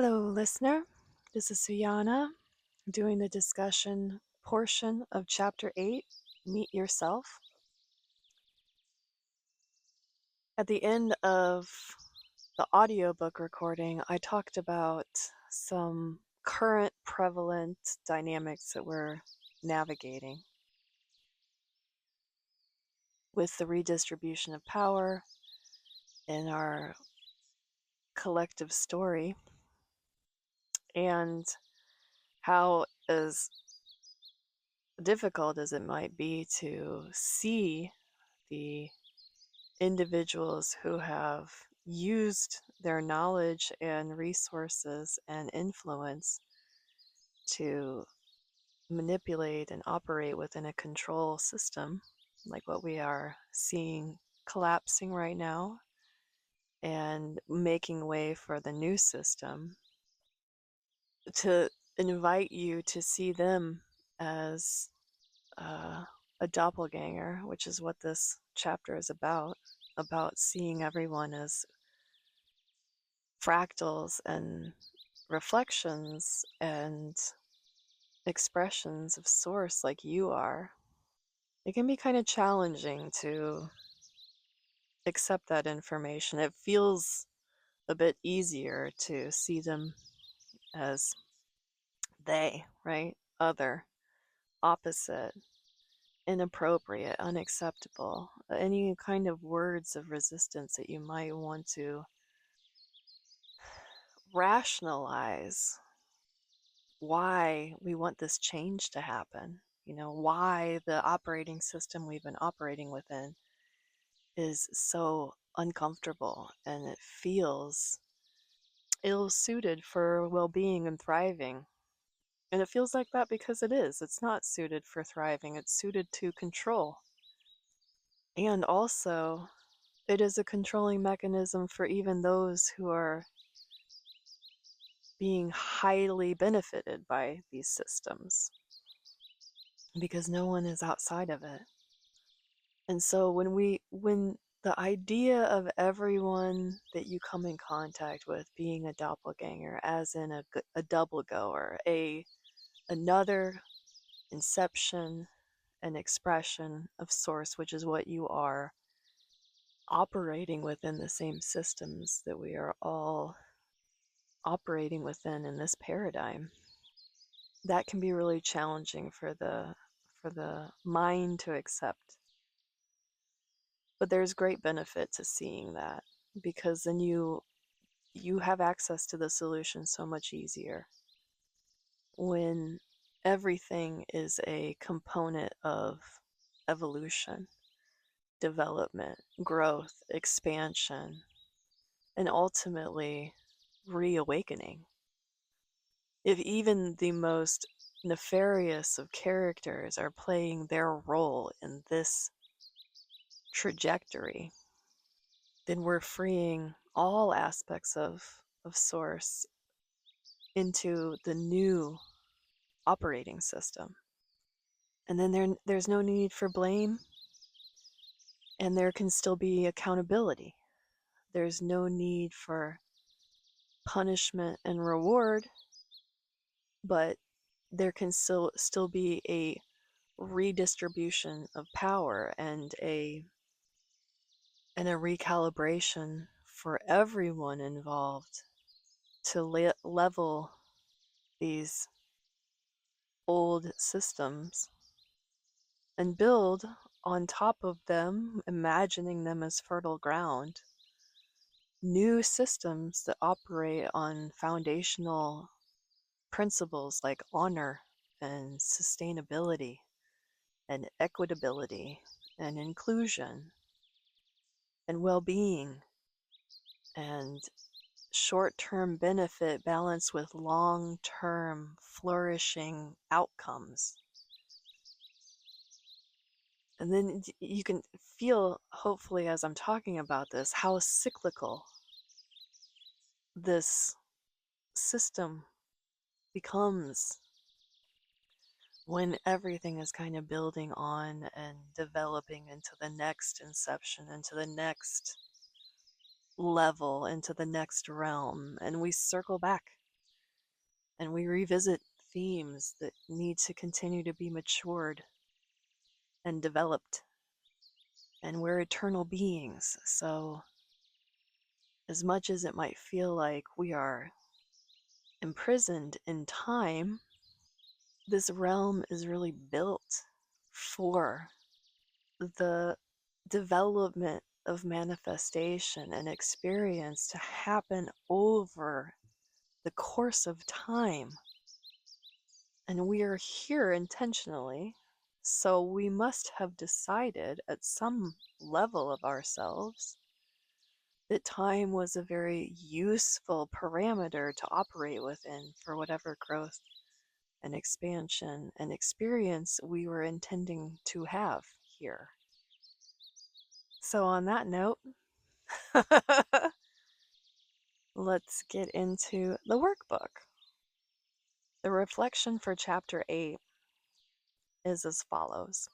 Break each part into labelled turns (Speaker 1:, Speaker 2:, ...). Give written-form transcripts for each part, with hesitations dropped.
Speaker 1: Hello, listener. This is Suyana doing the discussion portion of Chapter 8, Meet Yourself. At the end of the audiobook recording, I talked about some current prevalent dynamics that we're navigating with the redistribution of power in our collective story, and how, as difficult as it might be to see the individuals who have used their knowledge and resources and influence to manipulate and operate within a control system, like what we are seeing collapsing right now and making way for the new system, to invite you to see them as a doppelganger, which is what this chapter is about seeing everyone as fractals and reflections and expressions of source like you are. It can be kind of challenging to accept that information. It feels a bit easier to see them as they, right? Other, opposite, inappropriate, unacceptable. Any kind of words of resistance that you might want to rationalize why we want this change to happen. Why the operating system we've been operating within is so uncomfortable and it feels ill-suited for well-being and thriving. And it feels like that because it is. It's not suited for thriving. It's suited to control. And also, it is a controlling mechanism for even those who are being highly benefited by these systems, because no one is outside of it. And so when the idea of everyone that you come in contact with being a doppelganger, as in a double goer, another inception and expression of source, which is what you are, operating within the same systems that we are all operating within in this paradigm, that can be really challenging for the mind to accept. But there's great benefit to seeing that, because then you have access to the solution so much easier when everything is a component of evolution, development, growth, expansion, and ultimately reawakening. If even the most nefarious of characters are playing their role in this trajectory, then we're freeing all aspects of source into the new operating system. And then there's no need for blame, and there can still be accountability. There's no need for punishment and reward, but there can still be a redistribution of power and a recalibration for everyone involved to level these old systems and build on top of them, imagining them as fertile ground, new systems that operate on foundational principles like honor and sustainability and equitability and inclusion and well-being and short-term benefit balanced with long-term flourishing outcomes. And then you can feel, hopefully, as I'm talking about this, how cyclical this system becomes when everything is kind of building on and developing into the next inception, into the next level, into the next realm. And we circle back and we revisit themes that need to continue to be matured and developed. And we're eternal beings, so as much as it might feel like we are imprisoned in time, this realm is really built for the development of manifestation and experience to happen over the course of time. And we are here intentionally, so we must have decided at some level of ourselves that time was a very useful parameter to operate within for whatever growth and expansion and experience we were intending to have here. So, on that note, let's get into the workbook. The reflection for Chapter 8 is as follows.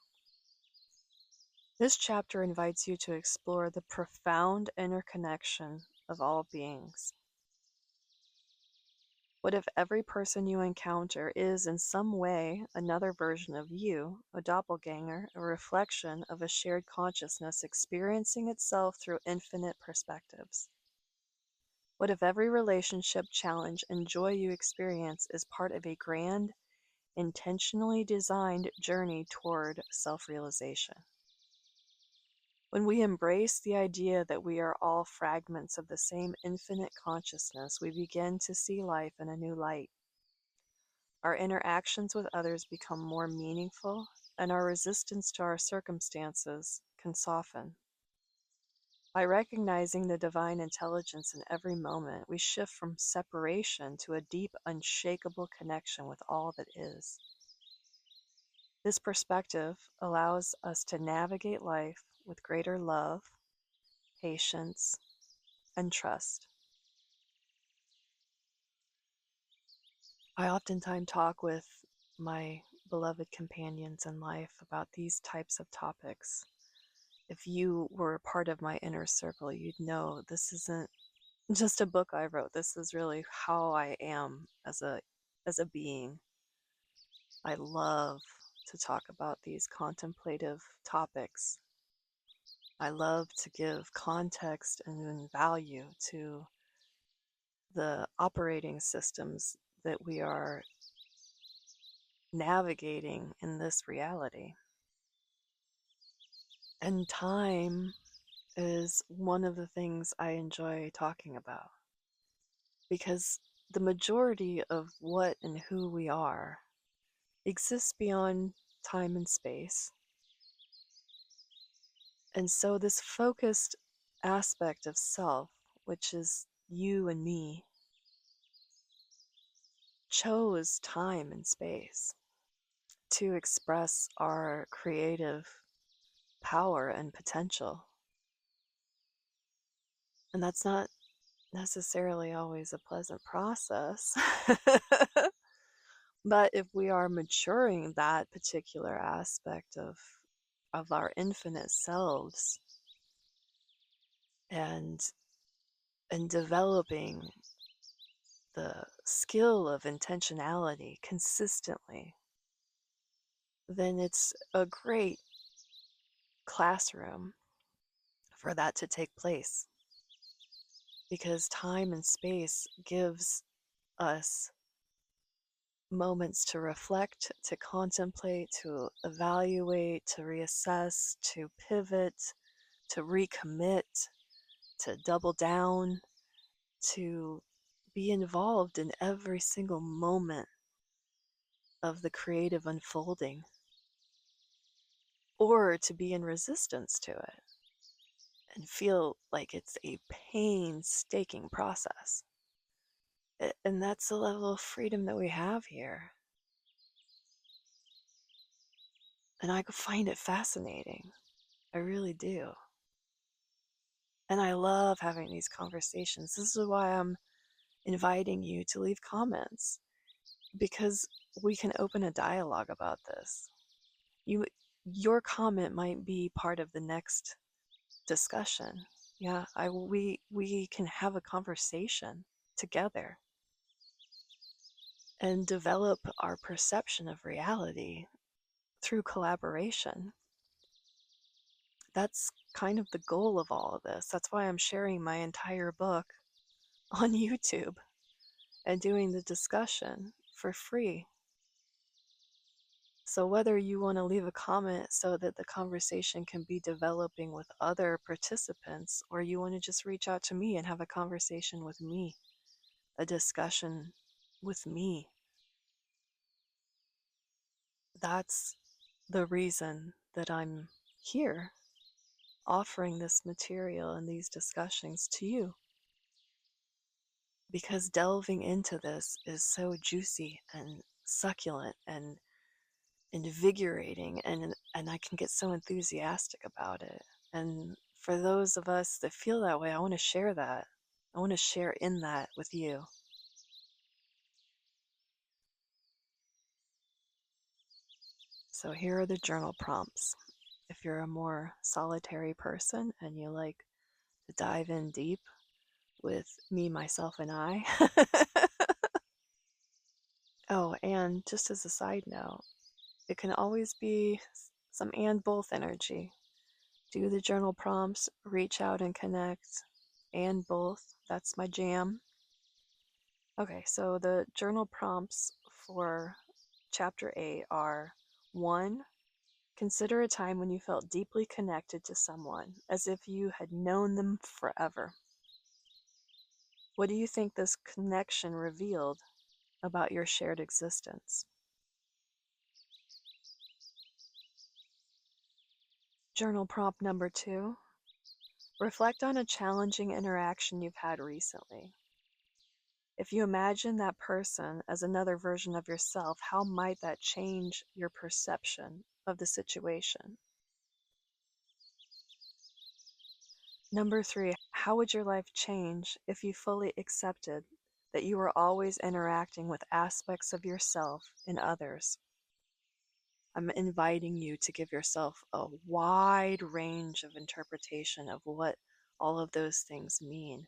Speaker 1: This chapter invites you to explore the profound interconnection of all beings. What if every person you encounter is in some way another version of you, a doppelganger, a reflection of a shared consciousness experiencing itself through infinite perspectives? What if every relationship, challenge, and joy you experience is part of a grand, intentionally designed journey toward self-realization? When we embrace the idea that we are all fragments of the same infinite consciousness, we begin to see life in a new light. Our interactions with others become more meaningful, and our resistance to our circumstances can soften. By recognizing the divine intelligence in every moment, we shift from separation to a deep, unshakable connection with all that is. This perspective allows us to navigate life with greater love, patience, and trust. I oftentimes talk with my beloved companions in life about these types of topics. If you were a part of my inner circle, you'd know this isn't just a book I wrote. This is really how I am as a being. I love to talk about these contemplative topics. I love to give context and value to the operating systems that we are navigating in this reality. And time is one of the things I enjoy talking about, because the majority of what and who we are exists beyond time and space. And so this focused aspect of self, which is you and me, chose time and space to express our creative power and potential. And that's not necessarily always a pleasant process. But if we are maturing that particular aspect of our infinite selves and developing the skill of intentionality consistently, then it's a great classroom for that to take place, because time and space gives us moments to reflect, to contemplate, to evaluate, to reassess, to pivot, to recommit, to double down, to be involved in every single moment of the creative unfolding, or to be in resistance to it and feel like it's a painstaking process. And that's the level of freedom that we have here. And I find it fascinating. I really do. And I love having these conversations. This is why I'm inviting you to leave comments, because we can open a dialogue about this. Your comment might be part of the next discussion. Yeah, we can have a conversation together. and develop our perception of reality through collaboration. That's kind of the goal of all of this. That's why I'm sharing my entire book on YouTube and doing the discussion for free. So whether you want to leave a comment so that the conversation can be developing with other participants, or you want to just reach out to me and have a conversation with me, a discussion with me, that's the reason that I'm here offering this material and these discussions to you. Because delving into this is so juicy and succulent and invigorating, and I can get so enthusiastic about it. And for those of us that feel that way, I want to share that. I want to share in that with you. So here are the journal prompts. If you're a more solitary person and you like to dive in deep with me, myself, and I. Oh, and just as a side note, it can always be some and both energy. Do the journal prompts, reach out and connect, and both. That's my jam. Okay, so the journal prompts for chapter 8 are: 1. Consider a time when you felt deeply connected to someone, as if you had known them forever. What do you think this connection revealed about your shared existence? Journal prompt number 2. Reflect on a challenging interaction you've had recently. If you imagine that person as another version of yourself, how might that change your perception of the situation? Number 3, how would your life change if you fully accepted that you are always interacting with aspects of yourself in others? I'm inviting you to give yourself a wide range of interpretation of what all of those things mean.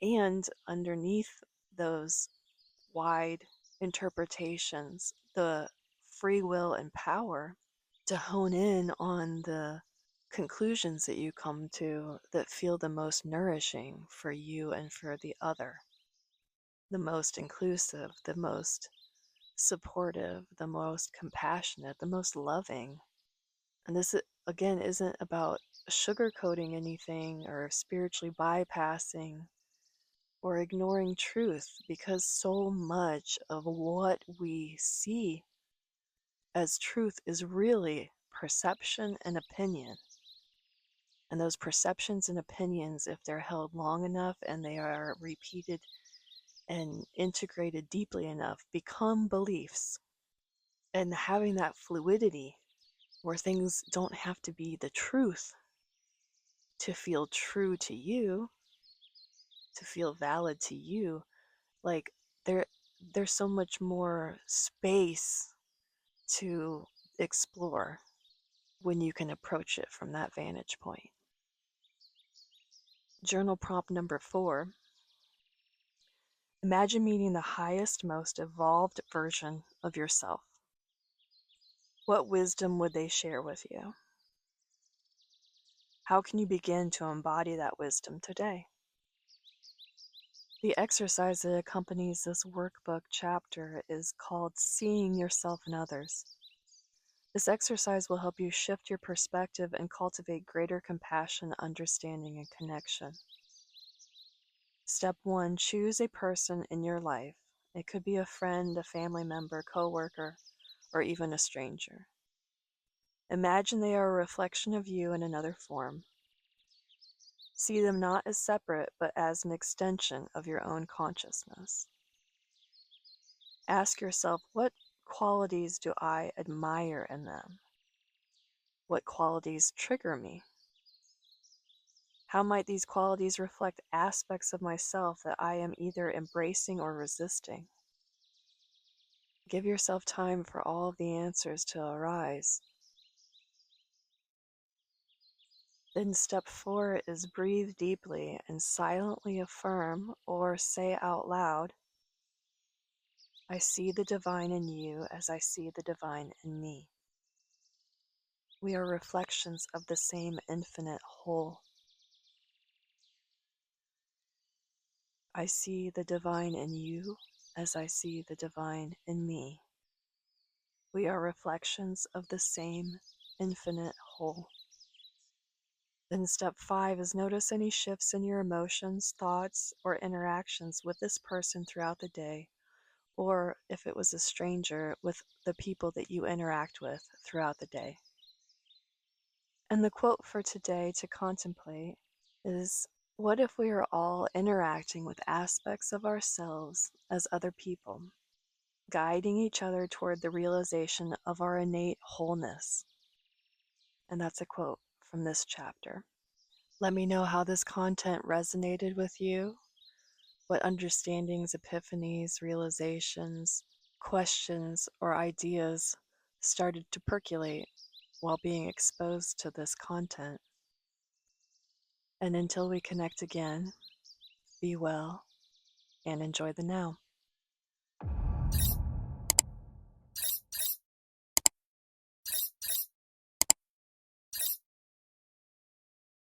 Speaker 1: And underneath those wide interpretations, the free will and power to hone in on the conclusions that you come to that feel the most nourishing for you and for the other, the most inclusive, the most supportive, the most compassionate, the most loving. And this, again, isn't about sugarcoating anything or spiritually bypassing or ignoring truth, because so much of what we see as truth is really perception and opinion. And those perceptions and opinions, if they're held long enough and they are repeated and integrated deeply enough, become beliefs. And having that fluidity where things don't have to be the truth to feel true to you, to feel valid to you, like there there's so much more space to explore when you can approach it from that vantage point. Journal prompt number 4. Imagine meeting the highest, most evolved version of yourself. What wisdom would they share with you? How can you begin to embody that wisdom today? The exercise that accompanies this workbook chapter is called Seeing Yourself in Others. This exercise will help you shift your perspective and cultivate greater compassion, understanding, and connection. Step 1, choose a person in your life. It could be a friend, a family member, coworker, or even a stranger. Imagine they are a reflection of you in another form. See them not as separate, but as an extension of your own consciousness. Ask yourself, what qualities do I admire in them? What qualities trigger me? How might these qualities reflect aspects of myself that I am either embracing or resisting? Give yourself time for all of the answers to arise. Then step 4 is breathe deeply and silently affirm or say out loud, I see the divine in you as I see the divine in me. We are reflections of the same infinite whole. I see the divine in you as I see the divine in me. We are reflections of the same infinite whole. Then step 5 is notice any shifts in your emotions, thoughts, or interactions with this person throughout the day, or if it was a stranger, with the people that you interact with throughout the day. And the quote for today to contemplate is, what if we are all interacting with aspects of ourselves as other people, guiding each other toward the realization of our innate wholeness? And that's a quote from this chapter. Let me know how this content resonated with you, what understandings, epiphanies, realizations, questions, or ideas started to percolate while being exposed to this content. And until we connect again, be well and enjoy the now.